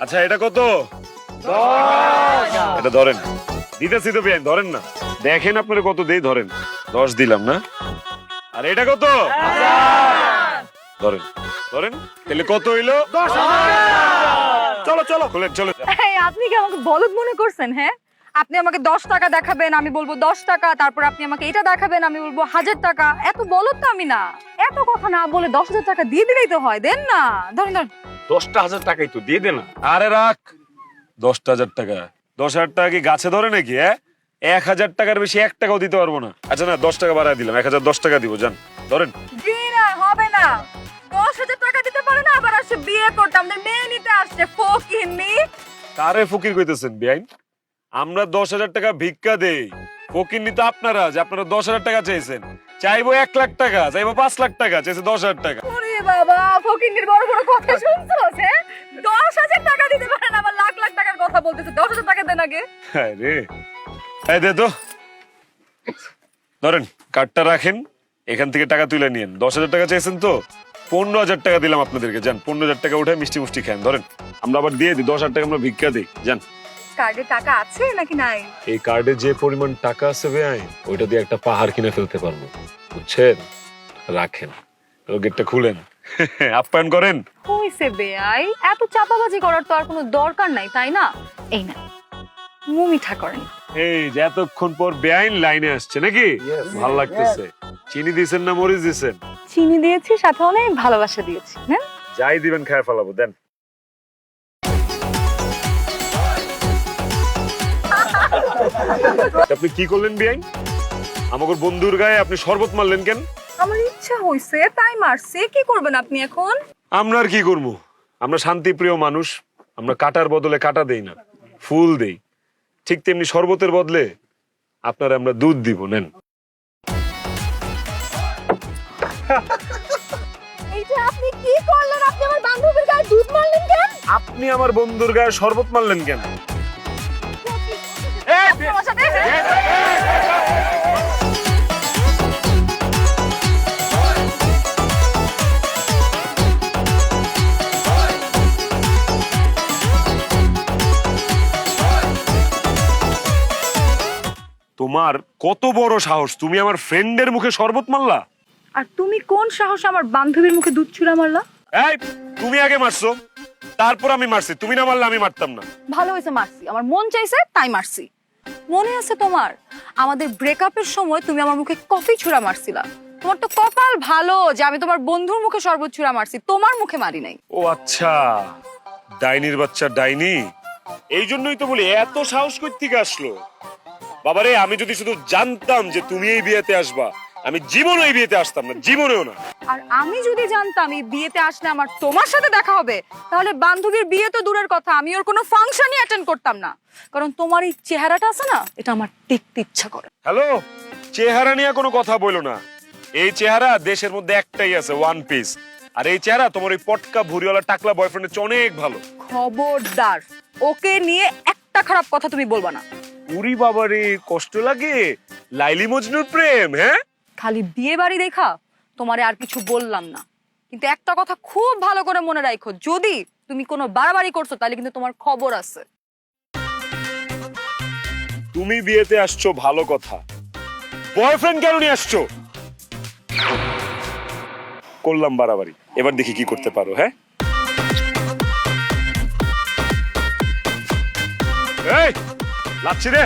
আচ্ছা এটা কত? এটা ধরেন, দিতেছি তো বেআইন, ধরেন না। দেখেন আপনারা কত দেই, ধরেন 10 দিলাম না। আর এটা কত? ধরেন ধরেন, তাহলে কত হইলো? 10,000। চলো চলো খুলেন, চলো। এই, আপনি কি আমাকে বলদ মনে করছেন? হ্যাঁ, আপনি আমাকে 10 টাকা দেখাবেন, আমি বলবো 10 টাকা, তারপর আপনি আমাকে এটা দেখাবেন, আমি বলবো 1000 টাকা। এত বলদ তো আমি না। এত কথা না বলে 10,000 টাকা দিয়ে দিলেই তো হয়। দেন না, ধরেন ধরেন। 10,000 টাকাই তো দিয়ে দে না। আরে রাখ, 10,000 টাকা। 10,000 টাকা কি গাছে ধরে নাকি? 1,000 টাকার বেশি 1 টাকাও দিতে পারবো না। আচ্ছা না, 10 টাকা বাড়ায় দিলাম, 1,010 টাকা দিব, যান ধরেন। জি না, হবে না। 10,000 টাকা দিতে পারে না, আবার আসছে বিয়ে করতে, আমাদের মেয়ে নিতে আসছে। ফকিন্নি। কারে ফকির কইতেছেন বেআইন? আমরা 10,000 টাকা ভিক্ষা দেই, ফকির নিতে আপনারা, যে আপনারা 10,000 টাকা চাইছেন। চাইবো 1 লাখ টাকা, চাইবো 5 লাখ টাকা, চাইছে 10,000 টাকা। ওরে বাবা, ফকিন্নির বড় বড় কথা শুনছস? হ্যাঁ, 10,000 টাকা দিতে পারে না, আবার লাখ লাখ টাকার কথা বলতেছে। 10,000 টাকা দেন আগে। আরে এই দে তো, ধরেন কার্ডটা রাখেন, এখান থেকে টাকা তুলে নিয়েন। 10,000 টাকা চাইছেন তো, 15,000 টাকা দিলাম আপনাদেরকে, যান 15,000 টাকা উঠে মিষ্টি মুষ্টি খান। ধরেন, আমরা আবার দিয়ে দিই 10,000 টাকা, আমরা ভিক্ষা দিই, যান। কার্ডে টাকা আছে নাকি নাই? এই কার্ডে যে পরিমাণ টাকা আছে বেআইন, ওইটা দিয়ে একটা পাহাড় কিনে ফেলতে পারবো, বুঝছেন? রাখেন, গেটটা খুলেন, আপ্যায়ন করেন। হইছে বেআই, এত চাপাবাজি করার তো আর কোনো দরকার নাই, তাই না? এই না, মুমিঠা করেন। এই যে এতক্ষণ পর বেআইন লাইনে আসছে নাকি? ভাল লাগতেছে। চিনি দিছেন না মরিচ দিছেন? চিনি দিয়েছি, সাথে অনেক ভালোবাসা দিয়েছি। হ্যাঁ, যাই দিবেন খায় ফেলাবো, দেন। আপনি কি করলেন বেআইন? আমাকে বন্ধুর গায়ে আপনি শরবত মারলেন কেন? আমার ইচ্ছা হইছে তাই মারছে। কি করবেন আপনি এখন? আমরা আর কি করবো? আমরা শান্তিপ্রিয় মানুষ, আমরা কাটার বদলে কাটা দেই না, ফুল দেই। ঠিক তেমনি শরবতের বদলে আপনারা আমরা দুধ দিব, নেন। এইটা আপনি কি করলেন? আপনি আমার বান্ধবীর গায়ে দুধ মারলেন কেন? আপনি আমার বন্ধুর গায়ে শরবত মারলেন কেন? আমার সাথে তোমার কত বড় সাহস, তুমি আমার ফ্রেন্ডের মুখে শরবত মারলা? আর তুমি কোন সাহসে আমার বান্ধবীর মুখে দুধ ছুঁড়া মারলা? এই, তুমি আগে মারছো, তারপর আমি মারছি। তুমি না মারলে আমি মারতাম না। ভালো হয়েছে মারছি, আমার মন চাইছে তাই মারছি। মনে আছে তোমার, আমাদের ব্রেকআপের সময় তুমি আমার মুখে কফি ছুঁড়া মারছিলা। তোমার তো কপাল ভালো যে আমি তোমার বন্ধুর মুখে শরবত ছুঁড়া মারছি, তোমার মুখে মারি নাই। ও আচ্ছা, ডাইনির বাচ্চা ডাইনি। এই জন্যই তো বলি এত সাহস কই থেকে আসলো। বাবারে, আমি যদি শুধু জানতাম যে তুমি এই বিয়েতে আসবা, আমি জীবনে এই বিয়েতে আসতাম না, জীবনেও না। আর আমি যদি জানতাম এই বিয়েতে আসলে আমার তোমার সাথে দেখা হবে, তাহলে বান্ধবীর বিয়ে তো দূরের কথা, আমি ওর কোনো ফাংশনই অ্যাটেন্ড করতাম না। কারণ তোমার এই চেহারাটা আছে না, এটা আমার দেখতে ইচ্ছা করে। হ্যালো, চেহারা নিয়ে কোনো কথা বলো না। এই চেহারা দেশের মধ্যে একটাই আছে, ওয়ান পিস। আর এই চেহারা তোমার ওই পটকা ভুরিওয়ালা টাকলা বয়ফ্রেন্ডের চেয়ে অনেক ভালো। খবরদার, ওকে নিয়ে একটা খারাপ কথা তুমি বলবা না। উরি বাবারে, কষ্ট লাগে। লাইলি মজনুর প্রেম, হ্যাঁ? খালি বিয়ে বাড়ি দেখা তোমারে আর কিছু বললাম না, কিন্তু একটা কথা খুব ভালো করে মনে রাখো, যদি তুমি কোনো বাড়াবাড়ি করছো তাহলে কিন্তু তোমার খবর আছে। তুমি বিয়েতে আসছো ভালো কথা, বয়ফ্রেন্ড কেন নিয়ে আসছো? করলাম বাড়াবাড়ি, এবার দেখি কি করতে পারো। হ্যাঁ, এই লাচ্ছি রে।